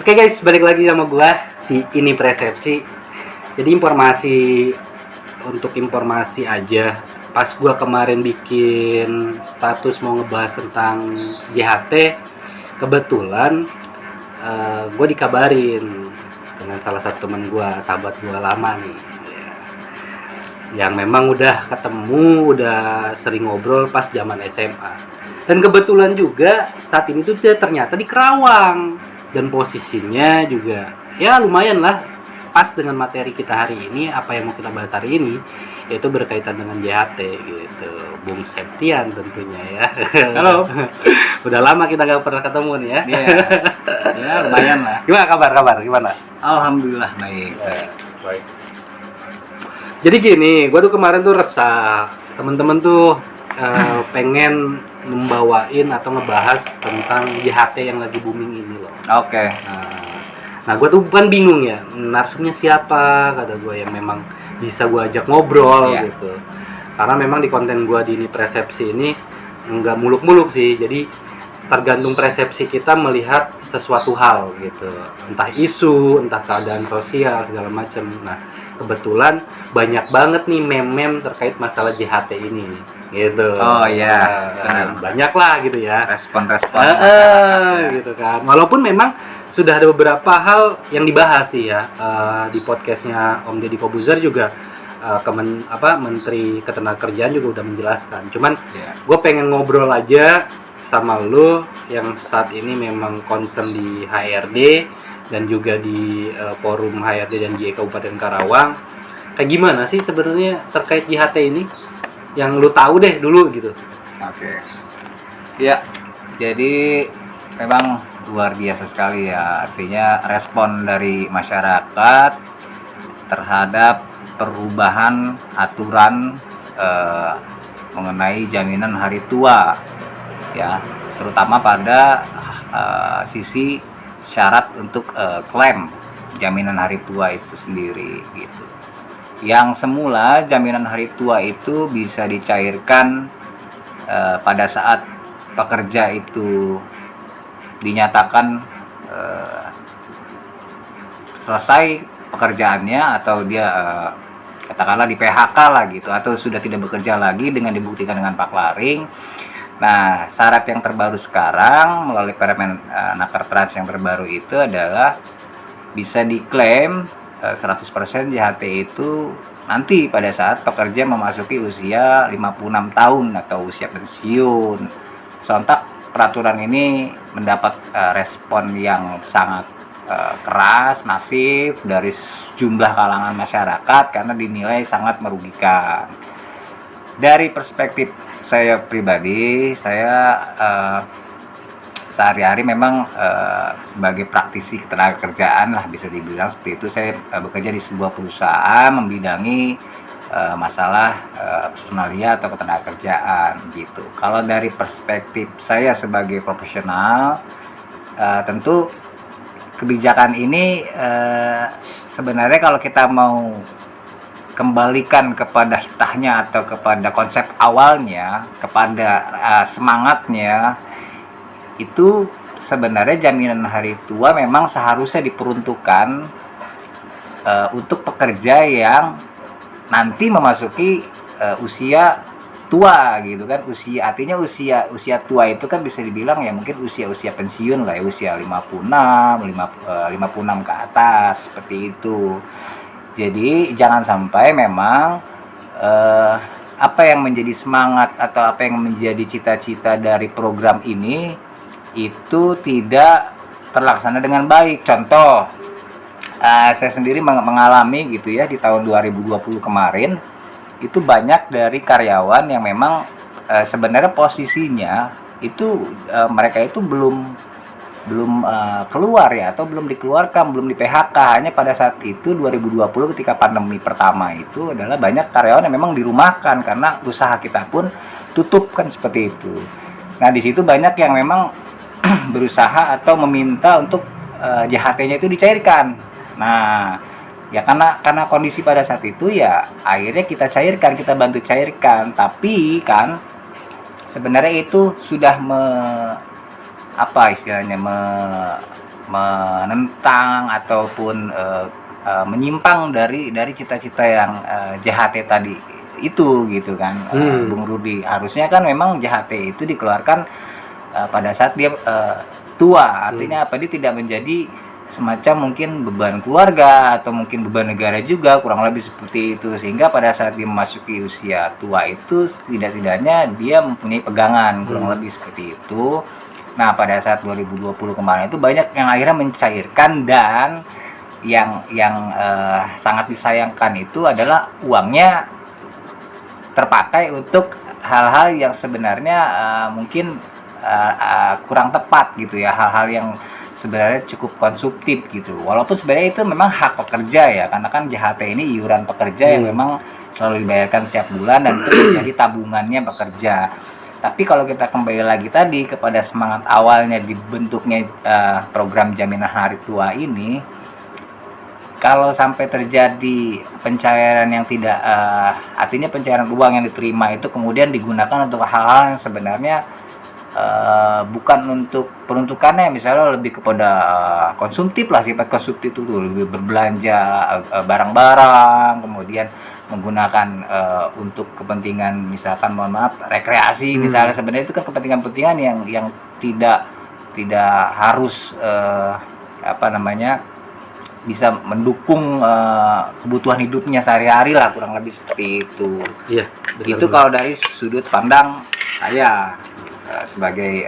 Oke guys, balik lagi sama gua di ini persepsi. Jadi informasi aja. Pas gua kemarin bikin status mau ngebahas tentang JHT, kebetulan gua dikabarin dengan salah satu teman gua, sahabat gua lama nih. Yang memang udah ketemu, udah sering ngobrol pas zaman SMA. Dan kebetulan juga saat ini tuh dia ternyata di Kerawang. Dan posisinya juga ya lumayan lah pas dengan materi kita hari ini. Apa yang mau kita bahas hari ini yaitu berkaitan dengan JHT gitu. Bung Septian tentunya ya. Halo. Udah lama kita gak pernah ketemu nih ya. Iya. Ya lumayan lah. Gimana kabar gimana? Alhamdulillah baik. Baik. Jadi gini, gua tuh kemarin tuh resah. Temen-temen tuh pengen membawain atau ngebahas tentang JHT yang lagi booming ini loh. Oke. Nah gue tuh bukan bingung ya, narsumnya siapa, kata gue yang memang bisa gue ajak ngobrol gitu. Karena memang di konten gue di ini persepsi ini nggak muluk-muluk sih, jadi tergantung persepsi kita melihat sesuatu hal gitu, entah isu, entah keadaan sosial segala macam. Nah kebetulan banyak banget nih meme-meme terkait masalah JHT ini gitu. Oh iya. Banyak lah gitu ya. Respon-respon gitu kan. Walaupun memang sudah ada beberapa hal yang dibahas sih ya di podcastnya Om Deddy Kobuzer juga Menteri Ketenagakerjaan juga udah menjelaskan. Cuman gue pengen ngobrol aja sama lo yang saat ini memang concern di HRD dan juga di forum HRD dan JE Kabupaten Karawang. Kayak gimana sih sebenarnya terkait JHT ini? Yang lu tahu deh dulu gitu. Oke. Ya, jadi memang luar biasa sekali ya. Artinya respon dari masyarakat terhadap perubahan aturan mengenai jaminan hari tua, ya, terutama pada sisi syarat untuk klaim jaminan hari tua itu sendiri gitu. Yang semula jaminan hari tua itu bisa dicairkan pada saat pekerja itu dinyatakan selesai pekerjaannya atau dia katakanlah di PHK lah gitu, atau sudah tidak bekerja lagi dengan dibuktikan dengan paklaring. Nah, syarat yang terbaru sekarang melalui Permen Nakertrans yang terbaru itu adalah bisa diklaim 100% JHT itu nanti pada saat pekerja memasuki usia 56 tahun atau usia pensiun. Sontak peraturan ini mendapat respon yang sangat keras, masif dari jumlah kalangan masyarakat karena dinilai sangat merugikan. Dari perspektif saya pribadi, saya sehari-hari memang sebagai praktisi ketenagakerjaan lah bisa dibilang seperti itu. Saya bekerja di sebuah perusahaan membidangi masalah personalia atau ketenagakerjaan gitu. Kalau dari perspektif saya sebagai profesional, tentu kebijakan ini sebenarnya kalau kita mau kembalikan kepada hitahnya atau kepada konsep awalnya, kepada semangatnya, itu sebenarnya jaminan hari tua memang seharusnya diperuntukkan untuk pekerja yang nanti memasuki usia tua gitu kan. Artinya usia tua itu kan bisa dibilang ya mungkin usia pensiun lah ya, usia 56 ke atas seperti itu. Jadi jangan sampai memang apa yang menjadi semangat atau apa yang menjadi cita-cita dari program ini itu tidak terlaksana dengan baik. Contoh, saya sendiri mengalami gitu ya di tahun 2020 kemarin, itu banyak dari karyawan yang memang sebenarnya posisinya itu mereka itu belum keluar ya, atau belum dikeluarkan, belum di PHK. Hanya pada saat itu 2020 ketika pandemi pertama itu adalah banyak karyawan yang memang dirumahkan karena usaha kita pun tutup kan seperti itu. Nah di situ banyak yang memang berusaha atau meminta untuk JHT-nya itu dicairkan. Nah, ya karena kondisi pada saat itu ya akhirnya kita cairkan, kita bantu cairkan. Tapi kan sebenarnya itu sudah menentang ataupun menyimpang dari cita-cita yang JHT tadi itu gitu kan. Bung Rudi, harusnya kan memang JHT itu dikeluarkan pada saat dia tua, artinya apa, dia tidak menjadi semacam mungkin beban keluarga atau mungkin beban negara juga, kurang lebih seperti itu, sehingga pada saat dia memasuki usia tua itu setidak-tidaknya dia mempunyai pegangan, kurang lebih seperti itu. Nah, pada saat 2020 kemarin itu banyak yang akhirnya mencairkan, dan yang sangat disayangkan itu adalah uangnya terpakai untuk hal-hal yang sebenarnya mungkin kurang tepat gitu ya, hal-hal yang sebenarnya cukup konsumtif gitu. Walaupun sebenarnya itu memang hak pekerja ya, karena kan JHT ini iuran pekerja yang memang selalu dibayarkan tiap bulan dan itu menjadi tabungannya pekerja. Tapi kalau kita kembali lagi tadi kepada semangat awalnya dibentuknya program jaminan hari tua ini, kalau sampai terjadi pencairan yang tidak, artinya pencairan uang yang diterima itu kemudian digunakan untuk hal-hal yang sebenarnya bukan untuk peruntukannya, misalnya lebih kepada konsumtif lah, sifat konsumtif itu lebih berbelanja barang-barang, kemudian menggunakan untuk kepentingan misalkan mohon maaf rekreasi misalnya, sebenarnya itu kan kepentingan-kepentingan yang tidak harus bisa mendukung kebutuhan hidupnya sehari-hari lah, kurang lebih seperti itu. Iya, Itu kalau dari sudut pandang saya sebagai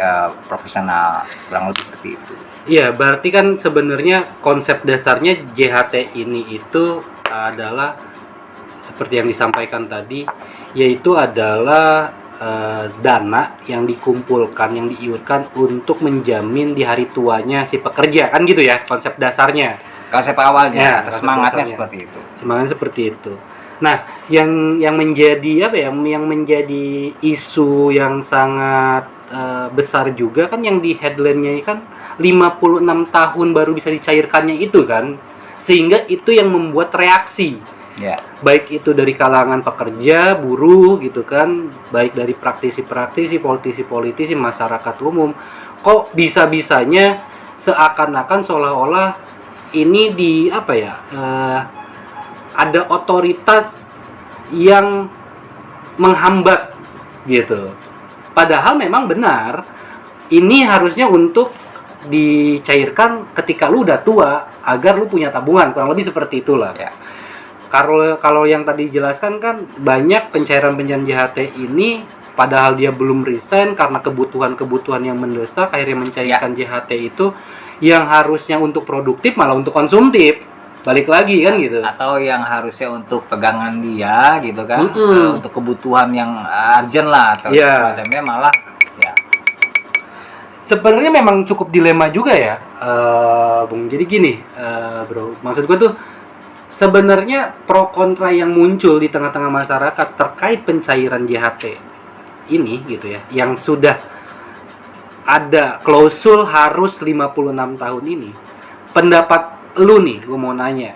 profesional, kurang lebih seperti itu. Iya, berarti kan sebenarnya konsep dasarnya JHT ini itu adalah seperti yang disampaikan tadi, yaitu adalah dana yang dikumpulkan, yang diiurkan untuk menjamin di hari tuanya si pekerja, kan gitu ya konsep dasarnya. Konsep awalnya, Ya, atau konsep semangatnya dasarnya. seperti itu. Semangatnya seperti itu. Nah, yang menjadi apa ya? Yang menjadi isu yang sangat besar juga kan, yang di headline-nya kan 56 tahun baru bisa dicairkannya itu kan. Sehingga itu yang membuat reaksi. Ya. Baik itu dari kalangan pekerja, buruh gitu kan, baik dari praktisi-praktisi, politisi-politisi, masyarakat umum. Kok bisa-bisanya seakan-akan seolah-olah ini di apa ya? Ada otoritas yang menghambat gitu. Padahal memang benar ini harusnya untuk dicairkan ketika lu udah tua agar lu punya tabungan, kurang lebih seperti itulah. Ya. Kalau yang tadi dijelaskan kan banyak pencairan JHT ini padahal dia belum resign karena kebutuhan-kebutuhan yang mendesak, akhirnya mencairkan JHT itu yang harusnya untuk produktif malah untuk konsumtif. Balik lagi kan gitu. Atau yang harusnya untuk pegangan dia gitu kan, untuk kebutuhan yang urgent lah atau semacamnya, malah ya. Sebenarnya memang cukup dilema juga ya, Bung. Jadi gini, bro, maksud gue tuh sebenarnya pro kontra yang muncul di tengah-tengah masyarakat terkait pencairan JHT ini gitu ya, yang sudah ada klausul harus 56 tahun ini. Pendapat lu nih, gue mau nanya,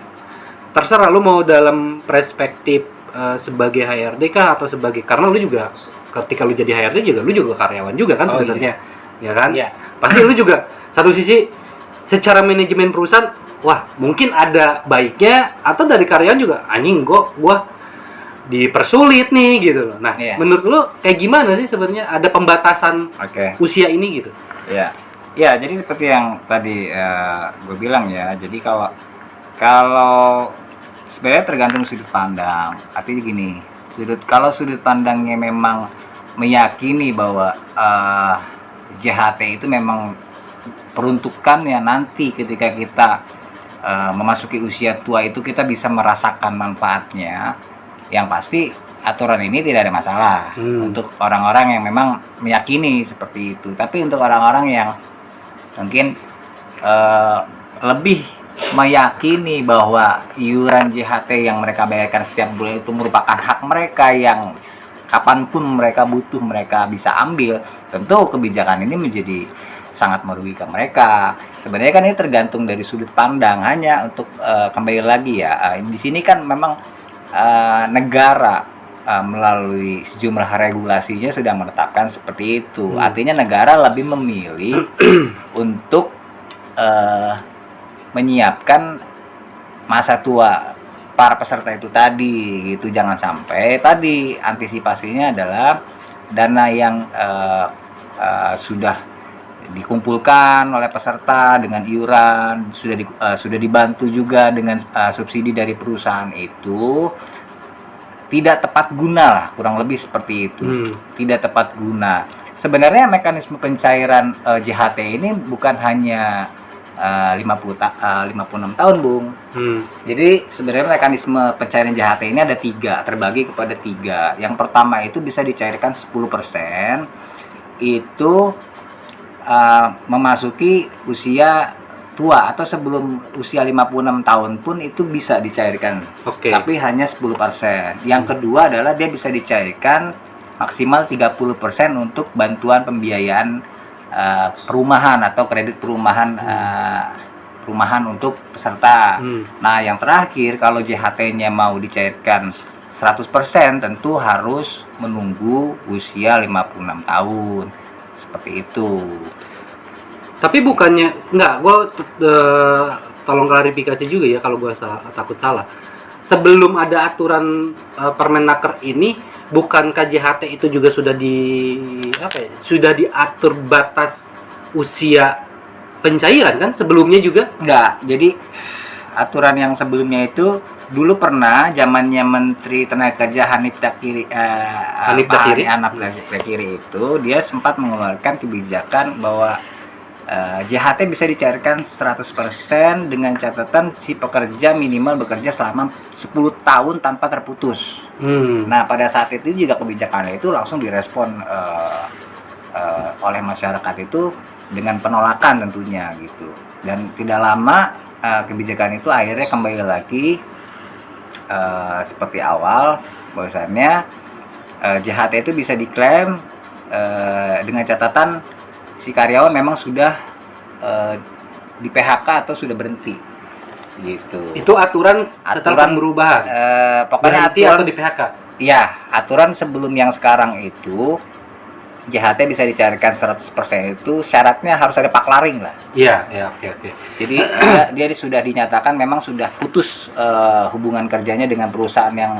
terserah lu mau dalam perspektif sebagai HRD kah atau sebagai, karena lu juga ketika lu jadi HRD juga lu juga karyawan juga kan sebenarnya. Ya kan? Iya. Pasti lu juga satu sisi secara manajemen perusahaan, wah mungkin ada baiknya, atau dari karyawan juga anjing gua dipersulit nih gitu loh. Nah, menurut lu kayak gimana sih sebenarnya ada pembatasan usia ini gitu? Ya. Ya, jadi seperti yang tadi gue bilang ya. Jadi kalau sebenarnya tergantung sudut pandang. Artinya gini, kalau sudut pandangnya memang meyakini bahwa JHT itu memang peruntukannya nanti ketika kita memasuki usia tua itu kita bisa merasakan manfaatnya, yang pasti aturan ini tidak ada masalah untuk orang-orang yang memang meyakini seperti itu. Tapi untuk orang-orang yang mungkin lebih meyakini bahwa iuran JHT yang mereka bayarkan setiap bulan itu merupakan hak mereka yang kapanpun mereka butuh mereka bisa ambil, tentu kebijakan ini menjadi sangat merugikan mereka. Sebenarnya kan ini tergantung dari sudut pandang. Hanya untuk kembali lagi ya, di sini kan memang negara melalui sejumlah regulasinya sudah menetapkan seperti itu. Artinya negara lebih memilih untuk menyiapkan masa tua para peserta itu tadi gitu. Jangan sampai tadi antisipasinya adalah dana yang sudah dikumpulkan oleh peserta dengan iuran, sudah dibantu juga dengan subsidi dari perusahaan itu tidak tepat guna lah, kurang lebih seperti itu. Tidak tepat guna. Sebenarnya mekanisme pencairan JHT ini bukan hanya 56 tahun, Bung. Jadi sebenarnya mekanisme pencairan JHT ini ada 3, terbagi kepada 3. Yang pertama itu bisa dicairkan 10%, itu memasuki usia tua atau sebelum usia 56 tahun pun itu bisa dicairkan. Tapi hanya 10%. Yang kedua adalah dia bisa dicairkan maksimal 30% untuk bantuan pembiayaan perumahan atau kredit perumahan perumahan untuk peserta. Nah, yang terakhir kalau JHT-nya mau dicairkan 100% tentu harus menunggu usia 56 tahun. Seperti itu. Tapi bukannya gue tolong klarifikasi juga ya kalau gue takut salah. Sebelum ada aturan Permenaker ini, bukankah JHT itu juga sudah sudah diatur batas usia pencairan kan sebelumnya juga? Enggak. Jadi aturan yang sebelumnya itu dulu pernah zamannya Menteri Tenaga Kerja Hanif Dakiri itu dia sempat mengeluarkan kebijakan bahwa JHT bisa dicairkan 100% dengan catatan si pekerja minimal bekerja selama 10 tahun tanpa terputus. Nah, pada saat itu juga kebijakan itu langsung direspon oleh masyarakat itu dengan penolakan tentunya gitu. Dan tidak lama kebijakan itu akhirnya kembali lagi seperti awal, bahwasannya JHT itu bisa diklaim dengan catatan si karyawan memang sudah di PHK atau sudah berhenti gitu. Itu aturan setelah perubahan. Pokoknya berhenti aturan, atau di PHK. Iya, aturan sebelum yang sekarang itu JHT bisa dicairkan 100% itu syaratnya harus ada paklaring lah. Iya, oke. Jadi dia sudah dinyatakan memang sudah putus hubungan kerjanya dengan perusahaan yang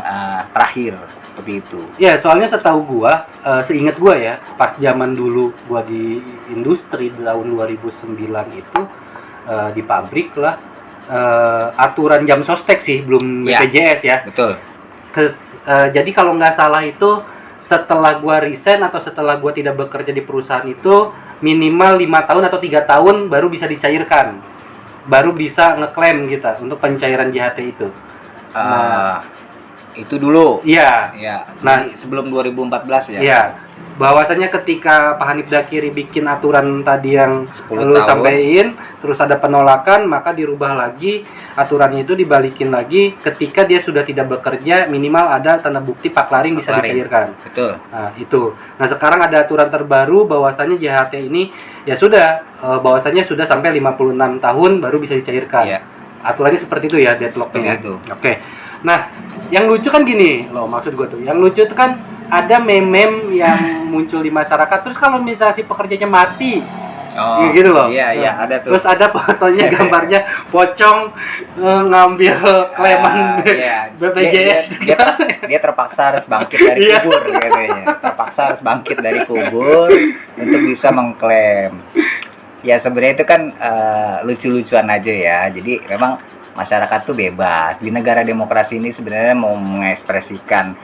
terakhir. Seperti itu. Ya, soalnya setahu gua, seingat gua ya, pas zaman dulu gua di industri tahun 2009 itu di pabrik lah, aturan jam sostek sih, belum BPJS ya. Betul. Jadi kalau nggak salah itu setelah gua resign atau setelah gua tidak bekerja di perusahaan itu minimal 5 tahun atau 3 tahun baru bisa dicairkan, baru bisa ngeklaim kita untuk pencairan JHT itu. Itu dulu. Iya. Nah, sebelum 2014 ya. Iya. Bahwasanya ketika Pak Hanif Dakiri bikin aturan tadi yang 10 lu tahun sampein, terus ada penolakan, maka dirubah lagi aturannya itu dibalikin lagi ketika dia sudah tidak bekerja minimal ada tanda bukti paklaring bisa dicairkan. Betul. Nah, itu. Nah, sekarang ada aturan terbaru bahwasanya JHT ini ya sudah bahwasanya sudah sampai 56 tahun baru bisa dicairkan. Iya. Aturannya seperti itu ya deadlocknya. Seperti itu. Oke. Nah, yang lucu kan gini loh, maksud gue tuh. Yang lucu tuh kan ada meme yang muncul di masyarakat. Terus kalau misalnya si pekerjanya mati, gitu loh. Iya, ada tuh. Terus ada fotonya, gambarnya pocong ngambil kleman BPJS. Dia terpaksa harus bangkit dari kubur, katanya. Terpaksa harus bangkit dari kubur untuk bisa mengklaim. Ya sebenarnya itu kan lucu-lucuan aja ya. Jadi memang masyarakat tuh bebas. Di negara demokrasi ini sebenarnya mau mengekspresikan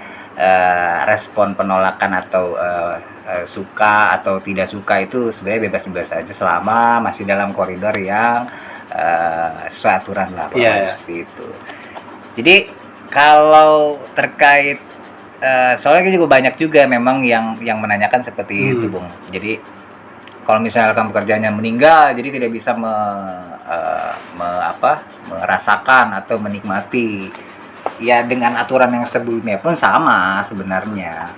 respon penolakan atau suka atau tidak suka itu sebenarnya bebas-bebas saja selama masih dalam koridor yang sesuai aturan lah, seperti itu. Jadi kalau terkait soalnya juga banyak juga memang yang menanyakan seperti itu, Bung. Jadi kalau misalkan pekerjaannya meninggal, jadi tidak bisa merasakan atau menikmati. Ya dengan aturan yang sebelumnya pun sama sebenarnya.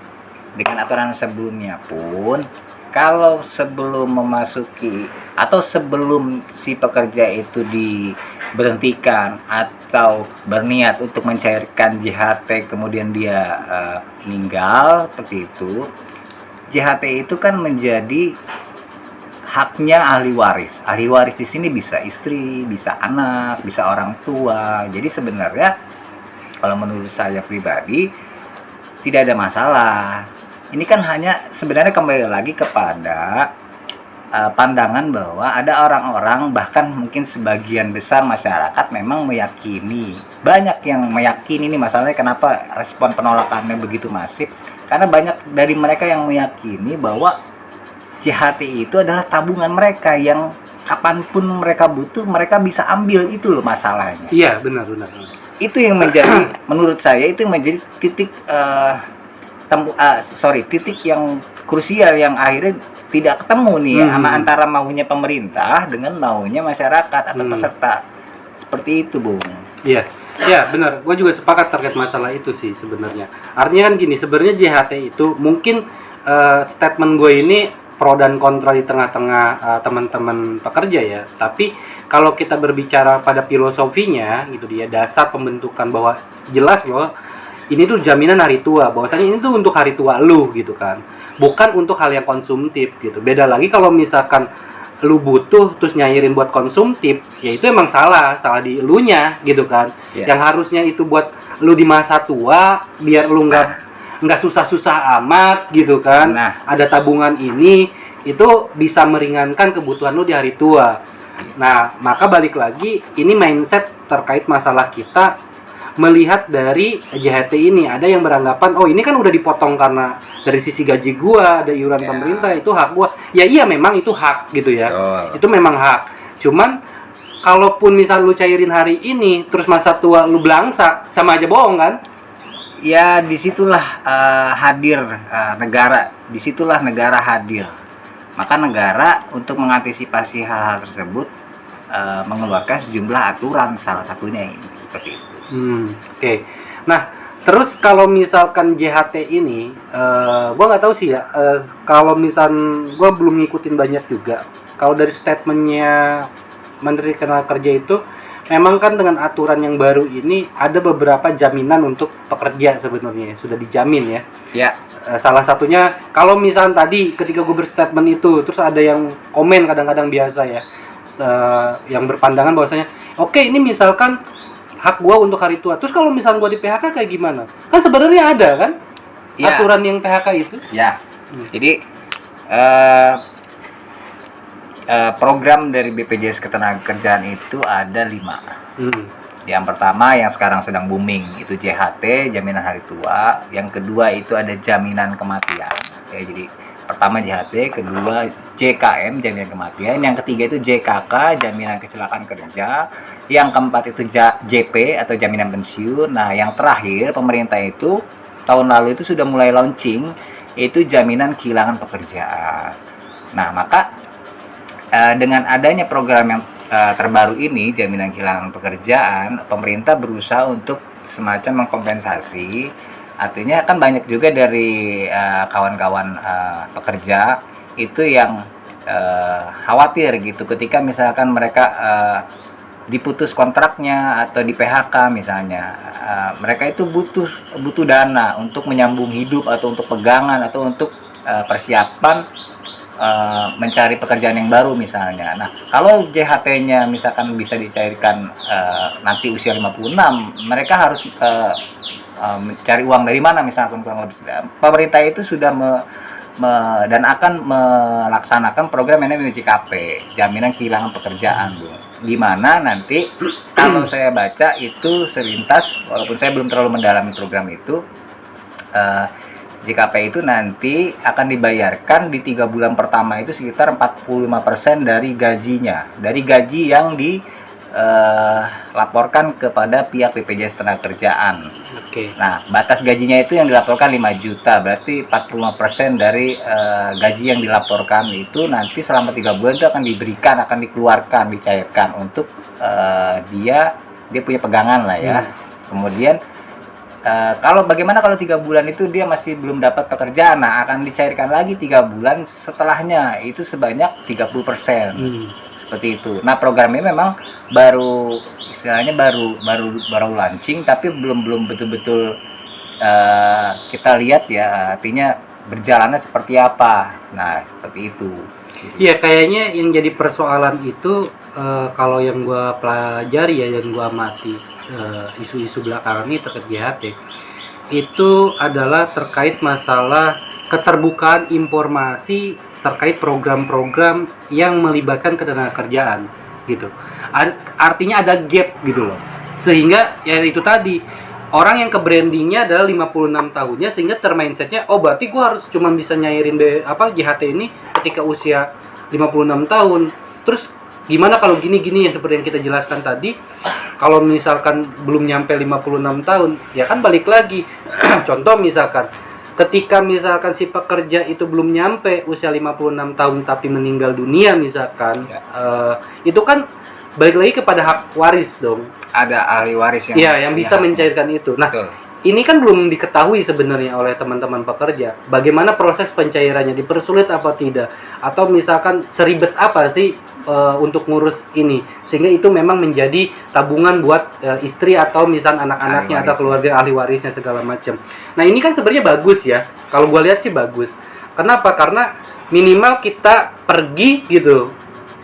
Dengan aturan sebelumnya pun, kalau sebelum memasuki atau sebelum si pekerja itu diberhentikan atau berniat untuk mencairkan JHT kemudian dia meninggal seperti itu, JHT itu kan menjadi haknya ahli waris. Ahli waris di sini bisa istri, bisa anak, bisa orang tua. Jadi sebenarnya kalau menurut saya pribadi tidak ada masalah. Ini kan hanya sebenarnya kembali lagi kepada pandangan bahwa ada orang-orang, bahkan mungkin sebagian besar masyarakat memang meyakini, banyak yang meyakini. Ini masalahnya kenapa respon penolakannya begitu masif, karena banyak dari mereka yang meyakini bahwa JHT itu adalah tabungan mereka yang kapanpun mereka butuh mereka bisa ambil. Itu loh masalahnya. Iya, benar. Itu yang menjadi menurut saya itu yang menjadi titik titik yang krusial yang akhirnya tidak ketemu nih sama antara maunya pemerintah dengan maunya masyarakat atau peserta. Seperti itu, Bung. Iya, benar. Gue juga sepakat terkait masalah itu sih sebenarnya. Artinya kan gini, sebenarnya JHT itu mungkin statement gue ini pro dan kontra di tengah-tengah teman-teman pekerja ya. Tapi kalau kita berbicara pada filosofinya gitu dia, dasar pembentukan bahwa jelas loh ini tuh jaminan hari tua, bahwasanya ini tuh untuk hari tua lu gitu kan. Bukan untuk hal yang konsumtif gitu. Beda lagi kalau misalkan lu butuh terus nyairin buat konsumtif, ya itu emang salah di elunya gitu kan. Yang harusnya itu buat lu di masa tua biar lu nggak susah-susah amat gitu kan. Ada tabungan ini itu bisa meringankan kebutuhan lu di hari tua. Nah, maka balik lagi ini mindset terkait masalah kita melihat dari JHT ini. Ada yang beranggapan, oh ini kan udah dipotong karena dari sisi gaji gua, ada iuran pemerintah, itu hak gua. Ya iya memang itu hak gitu ya. Itu memang hak. Cuman kalaupun misal lu cairin hari ini terus masa tua lu belangsak, sama aja bohong kan? Ya disitulah hadir negara. Disitulah negara hadir. Maka negara untuk mengantisipasi hal-hal tersebut mengeluarkan sejumlah aturan, salah satunya ini seperti itu. Oke. Nah, terus kalau misalkan JHT ini, gue nggak tahu sih ya. Kalau gue belum ngikutin banyak juga. Kalau dari statementnya Menteri Tenaga Kerja itu, memang kan dengan aturan yang baru ini ada beberapa jaminan untuk pekerja sebenarnya sudah dijamin ya. Ya. Salah satunya kalau misalnya tadi ketika gue berstatement itu, terus ada yang komen kadang-kadang biasa ya, yang berpandangan bahwasanya, oke, ini misalkan hak gua untuk hari tua. Terus kalau misalnya gua di PHK kayak gimana? Kan sebenarnya ada kan aturan yang PHK itu? Ya. Jadi program dari BPJS Ketenagakerjaan itu ada 5. Yang pertama yang sekarang sedang booming itu JHT, jaminan hari tua. Yang kedua itu ada jaminan kematian. Ya, jadi pertama JHT, kedua JKM, jaminan kematian, yang ketiga itu JKK, jaminan kecelakaan kerja, yang keempat itu JP atau jaminan pensiun. Nah, yang terakhir pemerintah itu tahun lalu itu sudah mulai launching itu jaminan kehilangan pekerjaan. Nah, maka dengan adanya program yang terbaru ini, jaminan kehilangan pekerjaan, pemerintah berusaha untuk semacam mengkompensasi. Artinya kan banyak juga dari kawan-kawan pekerja itu yang khawatir gitu ketika misalkan mereka diputus kontraknya atau di PHK misalnya. Mereka itu butuh dana untuk menyambung hidup atau untuk pegangan atau untuk persiapan mencari pekerjaan yang baru misalnya. Nah, kalau JHT-nya misalkan bisa dicairkan nanti usia 56, mereka harus mencari uang dari mana misalkan kurang lebih. Pemerintah itu sudah dan akan melaksanakan program yang namanya JKP, jaminan kehilangan pekerjaan, Bu. Di mana nanti kalau saya baca itu selintas, walaupun saya belum terlalu mendalami program itu, JKP itu nanti akan dibayarkan di 3 bulan pertama itu sekitar 45% dari gajinya, dari gaji yang dilaporkan kepada pihak BPJS Ketenagakerjaan. Nah, batas gajinya itu yang dilaporkan 5 juta, berarti 45% dari gaji yang dilaporkan itu nanti selama 3 bulan itu akan diberikan, akan dikeluarkan, dicairkan untuk dia punya pegangan lah ya. Kemudian bagaimana kalau 3 bulan itu dia masih belum dapat pekerjaan, nah akan dicairkan lagi 3 bulan setelahnya itu sebanyak 30%. Seperti itu. Nah, program ini memang baru launching, tapi belum betul-betul kita lihat ya, artinya berjalannya seperti apa. Nah, seperti itu. Iya, kayaknya yang jadi persoalan itu kalau yang gua pelajari ya, yang gua amati isu-isu belakangan ini terkait GHT itu adalah terkait masalah keterbukaan informasi terkait program-program yang melibatkan ketenagakerjaan gitu. Artinya ada gap gitu loh. Sehingga ya itu tadi, orang yang ke brandingnya adalah 56 tahunnya sehingga termindsetnya oh berarti gua harus cuma bisa nyairin JHT ini ketika usia 56 tahun. Terus gimana kalau gini-gini yang seperti yang kita jelaskan tadi, kalau misalkan belum nyampe 56 tahun, ya kan balik lagi. Contoh misalkan ketika misalkan si pekerja itu belum nyampe usia 56 tahun tapi meninggal dunia misalkan, itu kan balik lagi kepada hak waris dong. Ada ahli waris yang yang bisa mencairkan itu. Nah, betul. Ini kan belum diketahui sebenarnya oleh teman-teman pekerja. Bagaimana proses pencairannya, dipersulit apa tidak? Atau misalkan seribet apa sih untuk ngurus ini? Sehingga itu memang menjadi tabungan buat istri atau misal anak-anaknya atau keluarga ahli warisnya segala macam. Nah, ini kan sebenarnya bagus ya. Kalau gua lihat sih bagus. Kenapa? Karena minimal kita pergi gitu.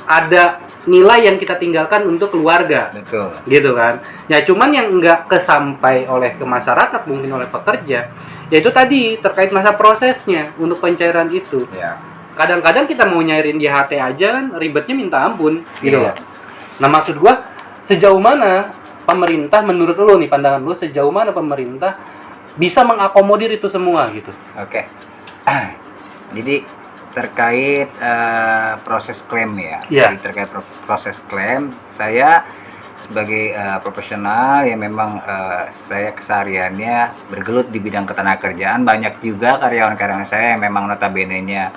Ada nilai yang kita tinggalkan untuk keluarga. Betul. Gitu kan. Ya cuman yang enggak kesampai oleh ke masyarakat, mungkin oleh pekerja, yaitu tadi terkait masa prosesnya untuk pencairan itu. Ya. Kadang-kadang kita mau nyairin JHT aja kan ribetnya minta ampun gitu. Nah, maksud gua sejauh mana pemerintah, menurut lu nih, pandangan lu, sejauh mana pemerintah bisa mengakomodir itu semua gitu? Oke. Jadi terkait proses klaim ya. Jadi terkait proses klaim, saya sebagai profesional yang memang saya kesehariannya bergelut di bidang ketenagakerjaan, banyak juga karyawan-karyawan saya yang memang notabene-nya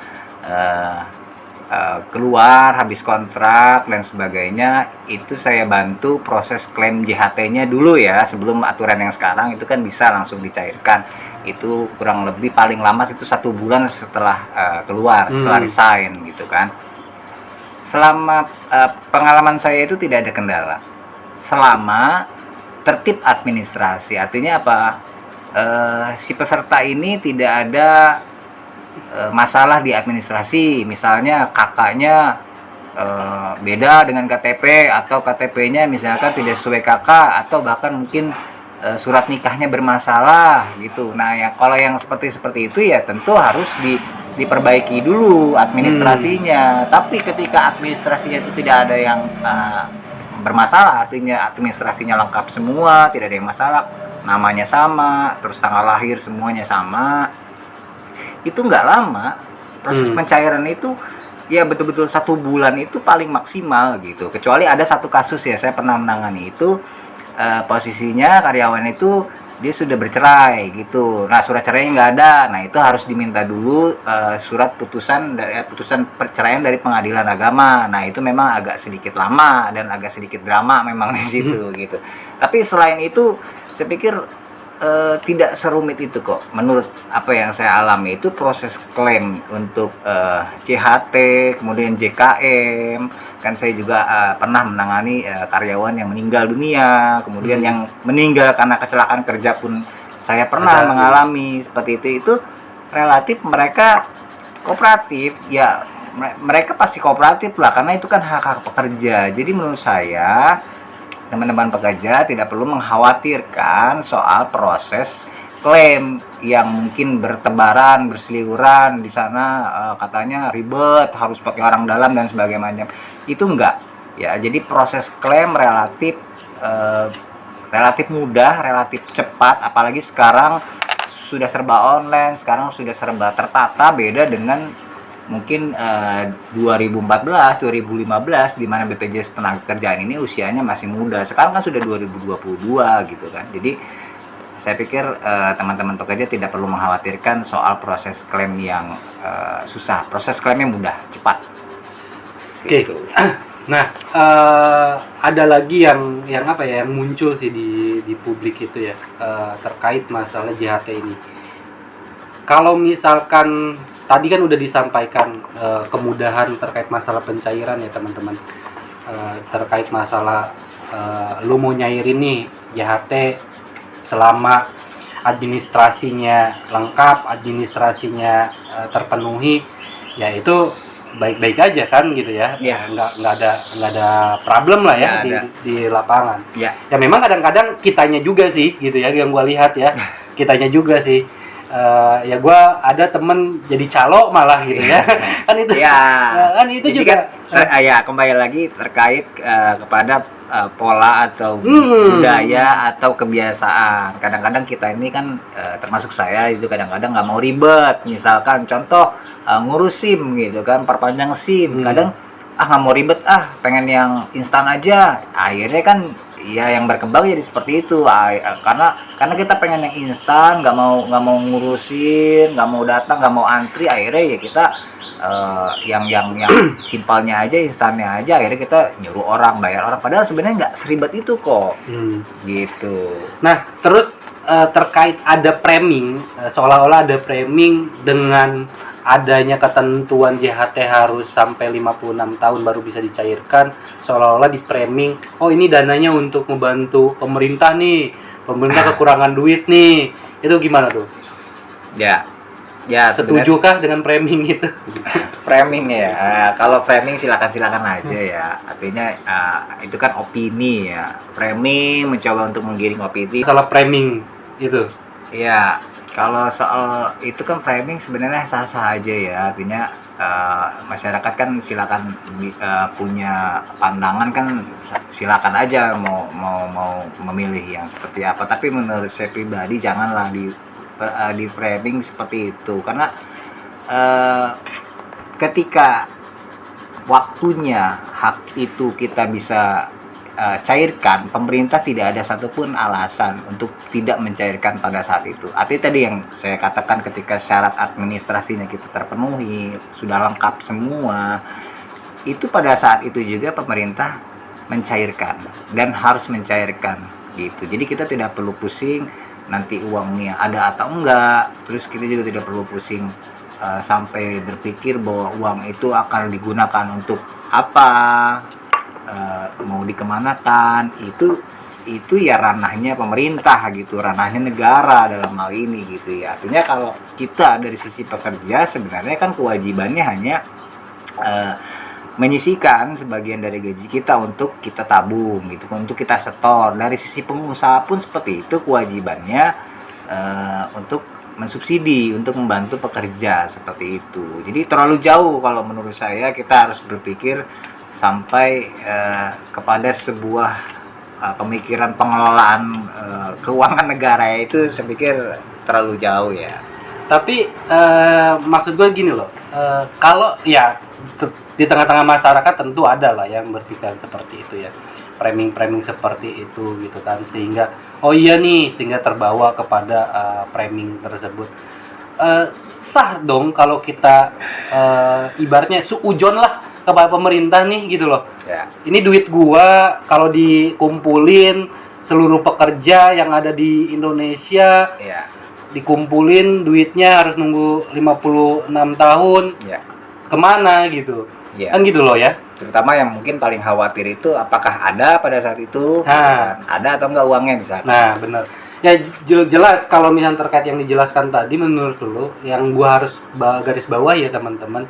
keluar habis kontrak dan sebagainya, itu saya bantu proses klaim JHT-nya dulu ya, sebelum aturan yang sekarang itu kan bisa langsung dicairkan. Itu kurang lebih paling lama itu 1 bulan setelah keluar, setelah resign gitu kan. Selama pengalaman saya itu tidak ada kendala selama tertib administrasi. Artinya apa? Si peserta ini tidak ada masalah di administrasi. Misalnya kakaknya beda dengan KTP, atau KTP-nya misalkan tidak sesuai kakak, atau bahkan mungkin surat nikahnya bermasalah gitu. Nah, ya kalau yang seperti itu ya tentu harus diperbaiki dulu administrasinya. Tapi ketika administrasinya itu tidak ada yang bermasalah, artinya administrasinya lengkap semua, tidak ada yang masalah, namanya sama, terus tanggal lahir semuanya sama, itu nggak lama proses pencairan itu, ya betul-betul 1 bulan itu paling maksimal gitu. Kecuali ada satu kasus ya, saya pernah menangani itu, posisinya karyawan itu dia sudah bercerai gitu. Nah, surat cerainya nggak ada. Nah, itu harus diminta dulu surat putusan perceraian dari pengadilan agama. Nah, itu memang agak sedikit lama dan agak sedikit drama memang di situ gitu. Tapi selain itu, saya pikir tidak serumit itu kok. Menurut apa yang saya alami itu, proses klaim untuk JHT, kemudian JKM, kan saya juga pernah menangani karyawan yang meninggal dunia, kemudian yang meninggal karena kecelakaan kerja pun saya pernah mengalami seperti itu relatif mereka kooperatif ya. Mereka pasti kooperatif lah, karena itu kan hak-hak pekerja. Jadi menurut saya teman-teman pekerja tidak perlu mengkhawatirkan soal proses klaim yang mungkin bertebaran, berseliweran di sana, katanya ribet, harus pakai orang dalam dan sebagainya. Itu enggak ya. Jadi proses klaim relatif mudah, relatif cepat, apalagi sekarang sudah serba online, sekarang sudah serba tertata, beda dengan mungkin 2014, 2015 di mana BPJS Ketenagakerjaan ini usianya masih muda. Sekarang kan sudah 2022 gitu kan. Jadi saya pikir teman-teman pekerja tidak perlu mengkhawatirkan soal proses klaim yang susah. Proses klaimnya mudah, cepat. Oke. Nah, ada lagi yang muncul sih di publik itu ya, terkait masalah JHT ini. Kalau misalkan tadi kan udah disampaikan kemudahan terkait masalah pencairan ya teman-teman, terkait masalah lu mau nyairin nih JHT selama administrasinya lengkap, administrasinya terpenuhi, ya itu baik-baik aja kan gitu ya. Iya. Nggak ada problem lah ya Nggak ada. di lapangan. Ya. Ya memang kadang-kadang kitanya juga sih gitu ya, yang gua lihat ya, kitanya juga sih. Ya gua ada temen jadi calo malah gitu ya. Kan itu Ya. kan itu Jadi juga kan, ya kembali lagi terkait kepada pola atau budaya atau kebiasaan. Kadang-kadang kita ini kan termasuk saya itu kadang-kadang nggak mau ribet. Misalkan contoh ngurus SIM gitu kan, perpanjang SIM. Kadang nggak mau ribet, pengen yang instan aja. Akhirnya kan ya yang berkembang jadi seperti itu. Karena kita pengen yang instan, nggak mau ngurusin, nggak mau datang, nggak mau antri. Akhirnya ya kita yang simpelnya aja, instannya aja, akhirnya kita nyuruh orang, bayar orang, padahal sebenarnya nggak seribet itu kok. Gitu. Nah, terus terkait ada framing, seolah-olah ada framing dengan adanya ketentuan JHT harus sampai 56 tahun baru bisa dicairkan, seolah-olah di framing, oh ini dananya untuk membantu pemerintah nih, pemerintah kekurangan duit nih. Itu gimana tuh? Ya Setujukah dengan framing itu? framing ya. Kalau framing silakan aja ya. Artinya itu kan opini ya. Framing mencoba untuk menggiring opini. Salah framing itu. Ya, kalau soal itu kan framing sebenarnya sah-sah aja ya. Artinya masyarakat kan silakan punya pandangan kan, silakan aja mau memilih yang seperti apa. Tapi menurut saya pribadi janganlah di framing seperti itu, karena ketika waktunya hak itu kita bisa cairkan, pemerintah tidak ada satupun alasan untuk tidak mencairkan pada saat itu. Artinya tadi yang saya katakan, ketika syarat administrasinya kita terpenuhi, sudah lengkap semua, itu pada saat itu juga pemerintah mencairkan dan harus mencairkan gitu. Jadi kita tidak perlu pusing nanti uangnya ada atau enggak, terus kita juga tidak perlu pusing sampai berpikir bahwa uang itu akan digunakan untuk apa, mau dikemanakan. Itu ya ranahnya pemerintah gitu, ranahnya negara dalam hal ini gitu ya. Artinya kalau kita dari sisi pekerja sebenarnya kan kewajibannya hanya menyisihkan sebagian dari gaji kita untuk kita tabung gitu, untuk kita setor. Dari sisi pengusaha pun seperti itu, kewajibannya untuk mensubsidi, untuk membantu pekerja seperti itu. Jadi terlalu jauh kalau menurut saya, kita harus berpikir sampai kepada sebuah pemikiran pengelolaan keuangan negara, itu saya pikir terlalu jauh ya. Tapi maksud gue gini loh, kalau ya di tengah-tengah masyarakat tentu ada lah yang berpikiran seperti itu ya, framing seperti itu gitu kan, sehingga oh iya nih, sehingga terbawa kepada framing tersebut. Sah dong kalau kita ibaratnya suujon lah kepada pemerintah nih gitu loh. Ya. Ini duit gua, kalau dikumpulin seluruh pekerja yang ada di Indonesia, Ya. dikumpulin duitnya harus nunggu 56 tahun. Ya. Kemana gitu. Ya. Kan gitu loh ya. Terutama yang mungkin paling khawatir itu apakah ada pada saat itu, ada atau enggak uangnya misalnya. Nah, benar. Ya jelas kalau misalnya terkait yang dijelaskan tadi, menurut lo yang gua harus garis bawah ya teman-teman.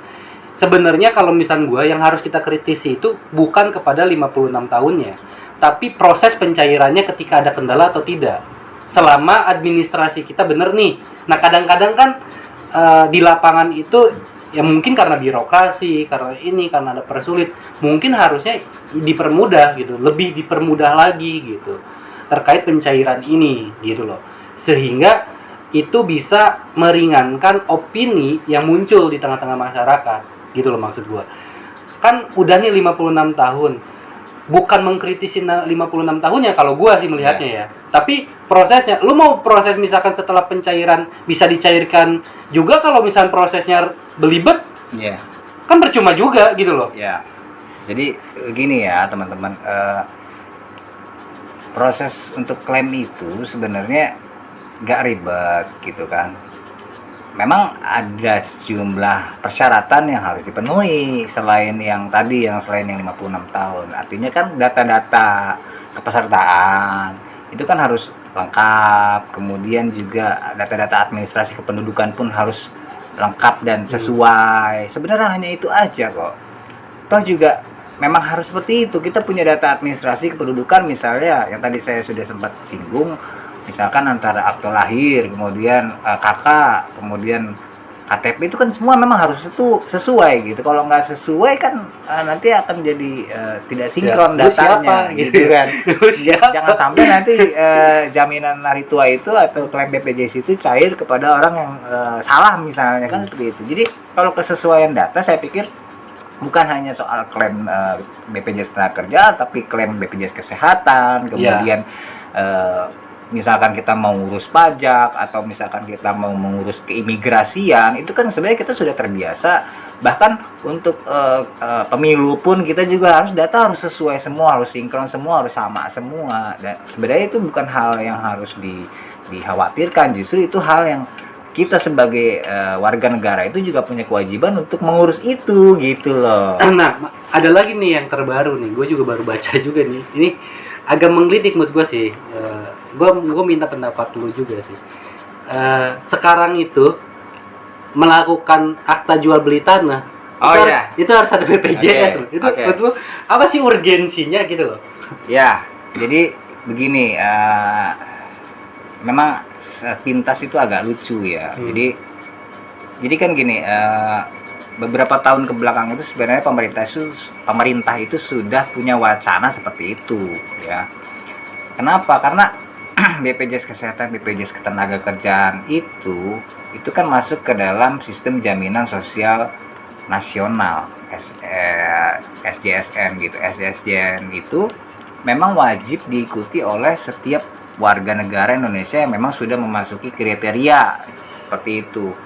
Sebenarnya kalau misalnya gua yang harus kita kritisi itu bukan kepada 56 tahunnya, tapi proses pencairannya ketika ada kendala atau tidak. Selama administrasi kita bener nih. Nah, kadang-kadang kan di lapangan itu ya mungkin karena birokrasi, karena ada persulit, mungkin harusnya dipermudah gitu, lebih dipermudah lagi gitu terkait pencairan ini gitu loh, sehingga itu bisa meringankan opini yang muncul di tengah-tengah masyarakat gitu loh. Maksud gua kan udah nih 56 tahun, bukan mengkritisi 56 tahunnya kalau gua sih melihatnya ya, tapi prosesnya. Lu mau proses misalkan setelah pencairan bisa dicairkan juga, kalau misalkan prosesnya belibet, Ya. kan percuma juga gitu loh. Ya. Jadi gini ya teman-teman, proses untuk klaim itu sebenarnya gak ribet gitu kan. Memang ada sejumlah persyaratan yang harus dipenuhi selain yang 56 tahun. Artinya kan data-data kepesertaan itu kan harus lengkap, kemudian juga data-data administrasi kependudukan pun harus lengkap dan sesuai. Sebenarnya hanya itu aja kok. Toh juga memang harus seperti itu. Kita punya data administrasi kependudukan misalnya yang tadi saya sudah sempat singgung, misalkan antara akte lahir, kemudian kakak, kemudian KTP, itu kan semua memang harus itu sesuai gitu. Kalau nggak sesuai kan nanti akan jadi tidak sinkron Ya, lu datanya siapa? gitu kan. Lu siapa? Jangan sampai nanti jaminan hari tua itu atau klaim BPJS itu cair kepada orang yang salah misalnya, kan seperti itu. Jadi kalau kesesuaian data saya pikir bukan hanya soal klaim BPJS Tenaga tapi klaim BPJS Kesehatan, kemudian misalkan kita mau ngurus pajak atau misalkan kita mau mengurus keimigrasian, itu kan sebenarnya kita sudah terbiasa. Bahkan untuk pemilu pun kita juga harus data harus sesuai semua, harus sinkron semua, harus sama semua. Dan sebenarnya itu bukan hal yang harus dikhawatirkan, justru itu hal yang kita sebagai warga negara itu juga punya kewajiban untuk mengurus itu gitu loh. Nah, ada lagi nih yang terbaru nih, gue juga baru baca juga nih. Ini agak menggelitik menurut gue sih. Gue minta pendapat lu juga sih. Sekarang itu melakukan akta jual beli tanah, itu harus ada BPJS. Loh. Itu menurut lu apa sih urgensinya gitu loh? Ya, jadi begini, memang sepintas itu agak lucu ya. Jadi kan gini, beberapa tahun ke belakang itu sebenarnya pemerintah itu sudah punya wacana seperti itu ya. Kenapa? Karena BPJS Kesehatan, BPJS Ketenagakerjaan itu kan masuk ke dalam sistem jaminan sosial nasional, SJSN gitu. SJSN itu memang wajib diikuti oleh setiap warga negara Indonesia yang memang sudah memasuki kriteria seperti itu.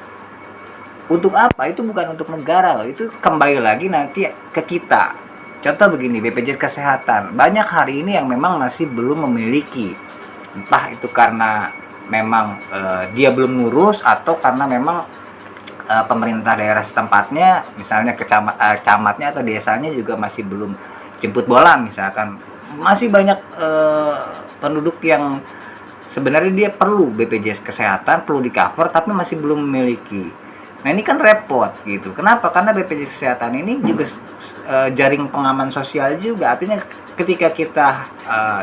Untuk apa? Itu bukan untuk negara loh. Itu kembali lagi nanti ke kita. Contoh begini, BPJS Kesehatan. Banyak hari ini yang memang masih belum memiliki. Entah itu karena memang dia belum ngurus atau karena memang pemerintah daerah setempatnya, misalnya camatnya atau desanya juga masih belum jemput bola misalkan. Masih banyak penduduk yang sebenarnya dia perlu BPJS Kesehatan, perlu di cover tapi masih belum memiliki. Nah ini kan repot gitu. Kenapa? Karena BPJS Kesehatan ini juga jaring pengaman sosial juga. Artinya ketika kita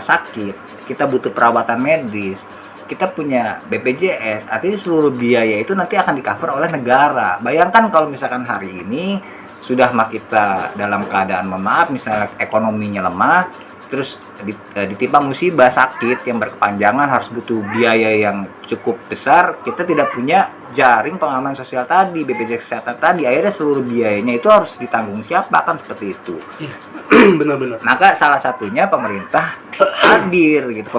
sakit, kita butuh perawatan medis, kita punya BPJS, artinya seluruh biaya itu nanti akan di-cover oleh negara. Bayangkan kalau misalkan hari ini sudah kita dalam keadaan maaf, misalnya ekonominya lemah, terus ditimpa musibah sakit yang berkepanjangan, harus butuh biaya yang cukup besar, kita tidak punya jaring pengaman sosial tadi, BPJS Kesehatan tadi, akhirnya seluruh biayanya itu harus ditanggung siapa, kan seperti itu. Benar-benar. Maka salah satunya pemerintah hadir gitu,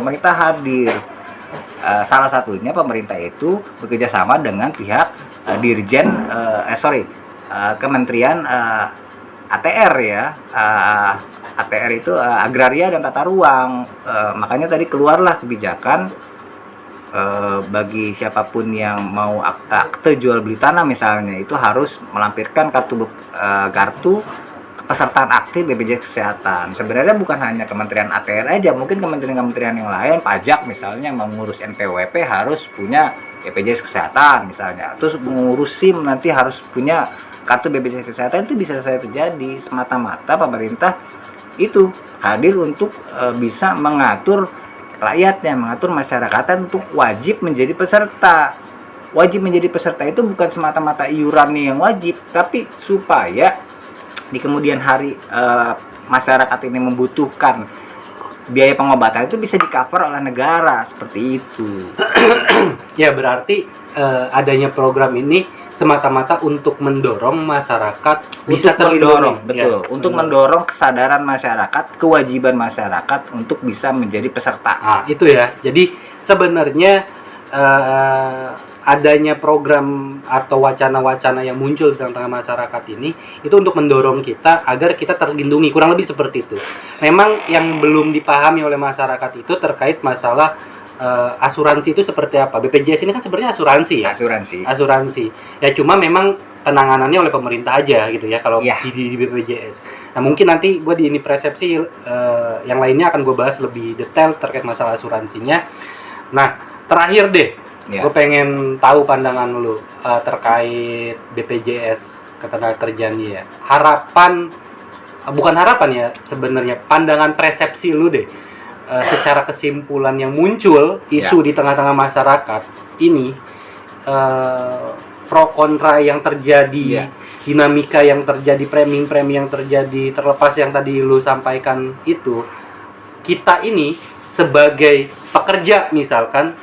salah satunya pemerintah itu bekerja sama dengan pihak Kementerian ATR ya. ATR itu Agraria dan Tata Ruang. Makanya tadi keluarlah kebijakan bagi siapapun yang mau akte jual beli tanah misalnya, itu harus melampirkan kartu pesertaan aktif BPJS Kesehatan. Sebenarnya bukan hanya Kementerian ATR aja, mungkin kementerian-kementerian yang lain, pajak misalnya, mengurus NPWP harus punya BPJS Kesehatan misalnya. Terus mengurus SIM nanti harus punya kartu BPJS Kesehatan. Itu bisa saja terjadi semata-mata pemerintah itu hadir untuk bisa mengatur rakyatnya, mengatur masyarakatnya untuk wajib menjadi peserta. Wajib menjadi peserta itu bukan semata-mata iurannya yang wajib, tapi supaya di kemudian hari masyarakat ini membutuhkan biaya pengobatan itu bisa di-cover oleh negara, seperti itu. Ya berarti adanya program ini semata-mata untuk mendorong masyarakat bisa mendorong, terlindungi. betul, untuk mendorong kesadaran masyarakat, kewajiban masyarakat untuk bisa menjadi peserta. Nah, itu ya. Jadi sebenarnya adanya program atau wacana-wacana yang muncul di tengah-tengah masyarakat ini itu untuk mendorong kita agar kita terlindungi, kurang lebih seperti itu. Memang yang belum dipahami oleh masyarakat itu terkait masalah asuransi itu seperti apa. BPJS ini kan sebenarnya asuransi ya. Asuransi. Ya cuma memang penanganannya oleh pemerintah aja gitu ya kalau di BPJS. Nah mungkin nanti gue di ini persepsi yang lainnya akan gue bahas lebih detail terkait masalah asuransinya. Nah, terakhir deh, Ya. gue pengen tahu pandangan lu terkait BPJS Ketenagakerjaan ya. Harapan, bukan harapan ya sebenarnya, pandangan persepsi lu deh. Secara kesimpulan yang muncul isu di tengah-tengah masyarakat ini, pro kontra yang terjadi, dinamika yang terjadi, framing yang terjadi, terlepas yang tadi lu sampaikan itu, kita ini sebagai pekerja misalkan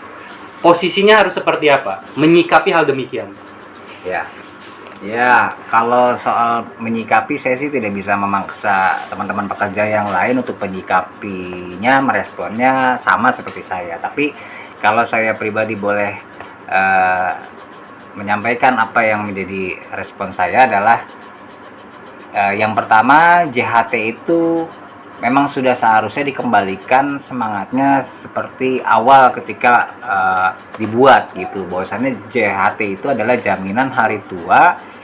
posisinya harus seperti apa menyikapi hal demikian? Ya, kalau soal menyikapi, saya sih tidak bisa memaksa teman-teman pekerja yang lain untuk menyikapinya, meresponnya sama seperti saya. Tapi kalau saya pribadi boleh menyampaikan apa yang menjadi respon saya adalah yang pertama, JHT itu memang sudah seharusnya dikembalikan semangatnya seperti awal ketika dibuat gitu. Bahwasannya JHT itu adalah jaminan hari tua,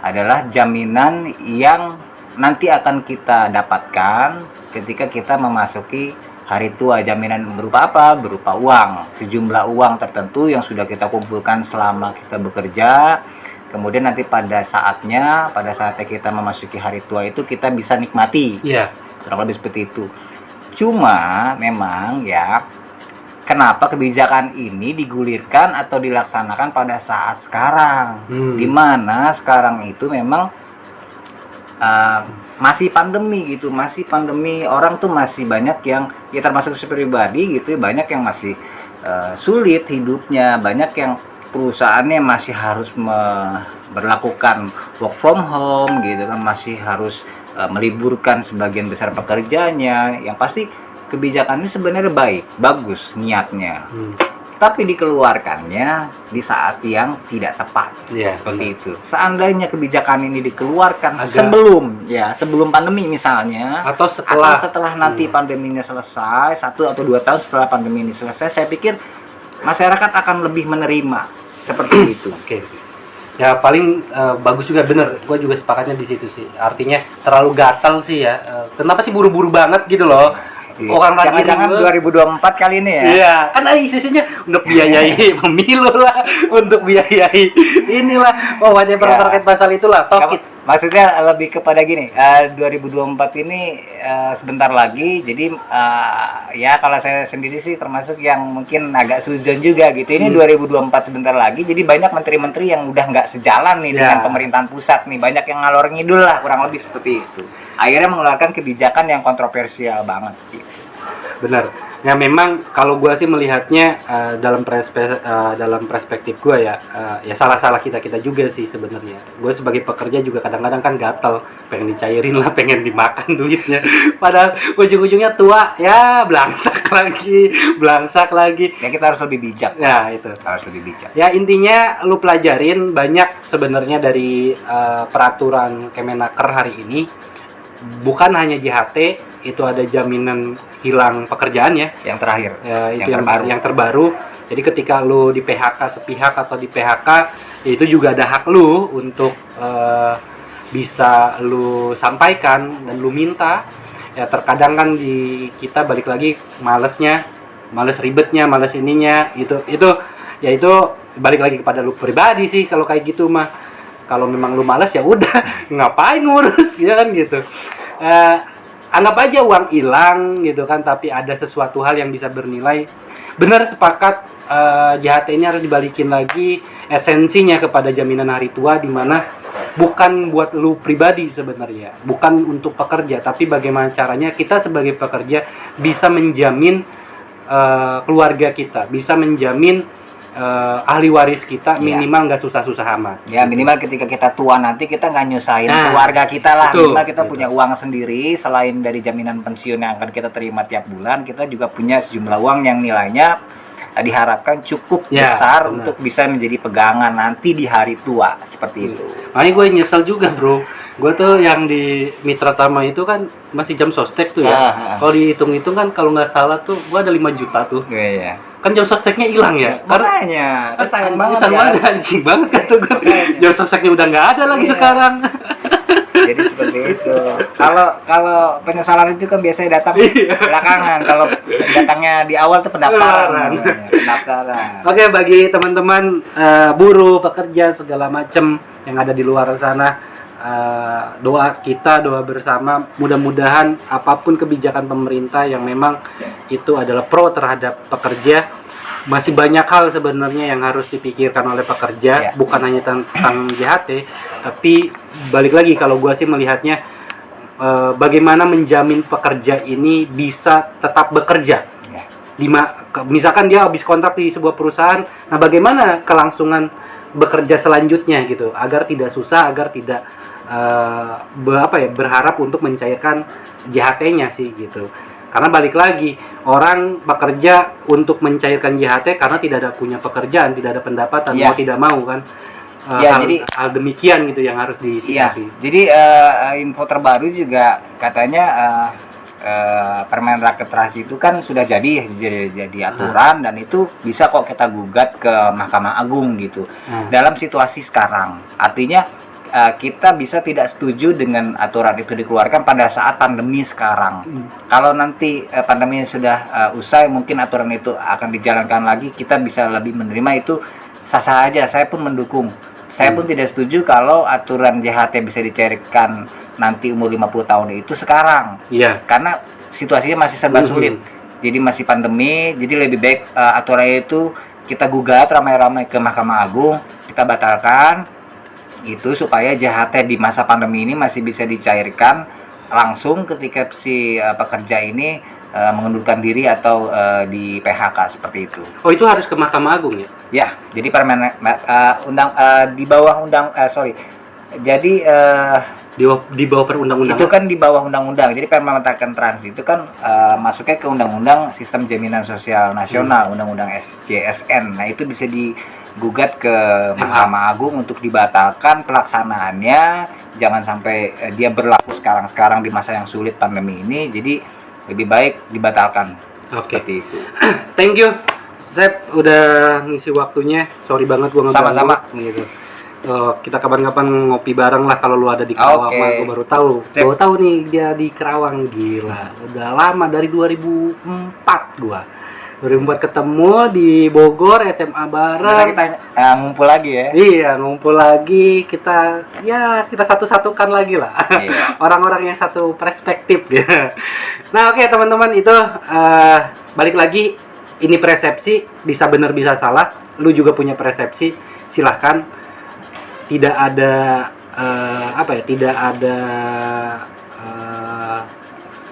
adalah jaminan yang nanti akan kita dapatkan ketika kita memasuki hari tua. Jaminan berupa apa? Berupa uang, sejumlah uang tertentu yang sudah kita kumpulkan selama kita bekerja. Kemudian nanti pada saatnya kita memasuki hari tua itu kita bisa nikmati. Kurang lebih seperti itu. Cuma memang ya, kenapa kebijakan ini digulirkan atau dilaksanakan pada saat sekarang, dimana sekarang itu memang masih pandemi gitu, orang tuh masih banyak yang, ya termasuk saya pribadi gitu, banyak yang masih sulit hidupnya, banyak yang perusahaannya masih harus berlakukan work from home gitu kan, masih harus meliburkan sebagian besar pekerjanya. Yang pasti kebijakan ini sebenarnya bagus niatnya, tapi dikeluarkannya di saat yang tidak tepat, seperti itu. Seandainya kebijakan ini dikeluarkan sebelum pandemi misalnya, atau setelah nanti pandeminya selesai, 1 atau 2 tahun setelah pandemi ini selesai, saya pikir masyarakat akan lebih menerima seperti itu. Ya paling bagus juga, bener, gue juga sepakatnya di situ sih. Artinya terlalu gatal sih ya. Kenapa sih buru-buru banget gitu loh? Orang jangan 2024 kali ini ya. Iya, kan isunya untuk biayai pemilu lah, untuk biayai inilah, pokoknya terkait pasal itulah. Maksudnya lebih kepada gini, 2024 ini sebentar lagi, jadi ya kalau saya sendiri sih termasuk yang mungkin agak suzon juga gitu. Ini 2024 sebentar lagi, jadi banyak menteri-menteri yang udah nggak sejalan nih dengan pemerintahan pusat nih, banyak yang ngalor ngidul lah, kurang lebih seperti itu. Akhirnya mengeluarkan kebijakan yang kontroversial banget gitu. Benar. Ya memang kalau gue sih melihatnya dalam perspektif gue ya salah kita juga sih sebenarnya. Gue sebagai pekerja juga kadang-kadang kan gatel, pengen dicairin lah, pengen dimakan duitnya. Padahal ujung-ujungnya tua ya belangsak lagi. Ya kita harus lebih bijak. Ya itu. Harus lebih bijak. Ya intinya lu pelajarin banyak sebenarnya dari peraturan Kemenaker hari ini. Bukan hanya JHT, itu ada jaminan hilang pekerjaan ya. Yang terakhir, yang terbaru. Jadi ketika lu di PHK sepihak atau di PHK, ya itu juga ada hak lu untuk bisa lu sampaikan dan lu minta. Ya terkadang kan kita balik lagi males ribetnya, males ininya, itu balik lagi kepada lu pribadi sih kalau kayak gitu mah. Kalau memang lu malas ya udah ngapain ngurus gitu kan gitu. Anggap aja uang hilang gitu kan, tapi ada sesuatu hal yang bisa bernilai. Benar, sepakat, JHT ini harus dibalikin lagi esensinya kepada jaminan hari tua, di mana bukan buat lu pribadi sebenarnya, bukan untuk pekerja, tapi bagaimana caranya kita sebagai pekerja bisa menjamin keluarga kita, bisa menjamin ahli waris kita, minimal nggak susah-susah amat. Ya minimal ketika kita tua nanti kita nggak nyusahin keluarga kita lah. Minimal kita punya uang sendiri, selain dari jaminan pensiun yang akan kita terima tiap bulan, kita juga punya sejumlah uang yang nilainya diharapkan cukup besar untuk bisa menjadi pegangan nanti di hari tua, seperti itu. Makanya gue nyesel juga bro, gue tuh yang di Mitra Tama itu kan masih jam sostek tuh ya. Kalau dihitung-hitung kan kalau nggak salah tuh gue ada 5 juta tuh. Kan jam sosteknya hilang ya. Makanya kan sayang banget anjing banget kan tuh gue. Jam sosteknya udah nggak ada lagi sekarang. Jadi seperti itu. Kalau penyesalan itu kan biasanya datang belakangan. Kalau datangnya di awal tuh pendaftaran. Pendaftaran. Oke, bagi teman-teman buruh, pekerja segala macam yang ada di luar sana, doa bersama, mudah-mudahan apapun kebijakan pemerintah yang memang itu adalah pro terhadap pekerja. Masih banyak hal sebenarnya yang harus dipikirkan oleh pekerja, bukan hanya tentang JHT, tapi balik lagi kalau gua sih melihatnya bagaimana menjamin pekerja ini bisa tetap bekerja. Misalkan dia habis kontrak di sebuah perusahaan, nah bagaimana kelangsungan bekerja selanjutnya gitu, agar tidak susah, agar tidak berharap untuk mencairkan JHT-nya sih gitu. Karena balik lagi, orang bekerja untuk mencairkan JHT karena tidak ada punya pekerjaan, tidak ada pendapatan, mau tidak mau kan. Hal demikian gitu yang harus disikapi. Jadi info terbaru juga katanya Permen Rakyat itu kan sudah jadi aturan dan itu bisa kok kita gugat ke Mahkamah Agung gitu. Dalam situasi sekarang, artinya kita bisa tidak setuju dengan aturan itu dikeluarkan pada saat pandemi sekarang. Kalau nanti pandemi sudah usai, mungkin aturan itu akan dijalankan lagi, kita bisa lebih menerima itu, sah-sah aja. Saya pun mendukung. Saya pun tidak setuju kalau aturan JHT bisa dicairkan nanti umur 50 tahun itu sekarang. Karena situasinya masih serba sulit. Jadi masih pandemi, jadi lebih baik aturan itu kita gugat ramai-ramai ke Mahkamah Agung, kita batalkan itu supaya JHT di masa pandemi ini masih bisa dicairkan langsung ketika si pekerja ini mengundurkan diri atau di PHK seperti itu. Oh, itu harus ke Mahkamah Agung ya? Ya, jadi permen di bawah Jadi di bawah perundang-undangan. Itu kan di bawah undang-undang. Jadi Permen Trans itu kan masuknya ke Undang-Undang Sistem Jaminan Sosial Nasional, Undang-Undang SJSN. Nah, itu bisa digugat ke Mahkamah Agung untuk dibatalkan pelaksanaannya. Jangan sampai dia berlaku sekarang di masa yang sulit pandemi ini. Jadi lebih baik dibatalkan. Seperti itu. Thank you, Sep, udah ngisi waktunya. Sorry banget gua ngeganggu. Sama-sama. Gitu. Kita kapan-kapan ngopi bareng lah kalau lu ada di Kerawang. Gue baru tahu. Gue tahu nih dia di Kerawang, gila. Udah lama dari 2004 gua. 2004 ketemu di Bogor, SMA bareng. Kita ngumpul lagi ya. Iya, ngumpul lagi. Kita satu-satukan lagi lah. Orang-orang yang satu perspektif gitu. Nah, oke, teman-teman, itu balik lagi, ini persepsi, bisa benar bisa salah. Lu juga punya persepsi, silahkan. Tidak ada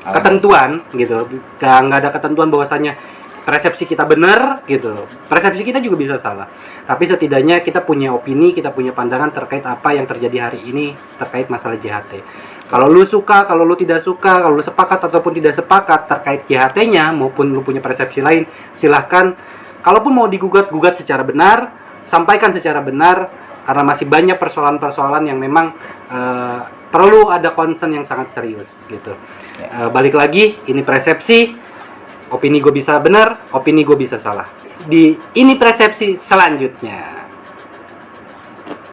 ketentuan gitu, nggak ada ketentuan bahwasanya persepsi kita benar gitu, persepsi kita juga bisa salah, tapi setidaknya kita punya opini, kita punya pandangan terkait apa yang terjadi hari ini terkait masalah JHT. Kalau lu suka, kalau lu tidak suka, kalau lu sepakat ataupun tidak sepakat terkait JHT-nya maupun lu punya persepsi lain, silahkan. Kalaupun mau digugat secara benar, sampaikan secara benar. Karena masih banyak persoalan-persoalan yang memang perlu ada concern yang sangat serius gitu. Balik lagi, ini persepsi, opini gue bisa benar, opini gue bisa salah. Di ini persepsi selanjutnya.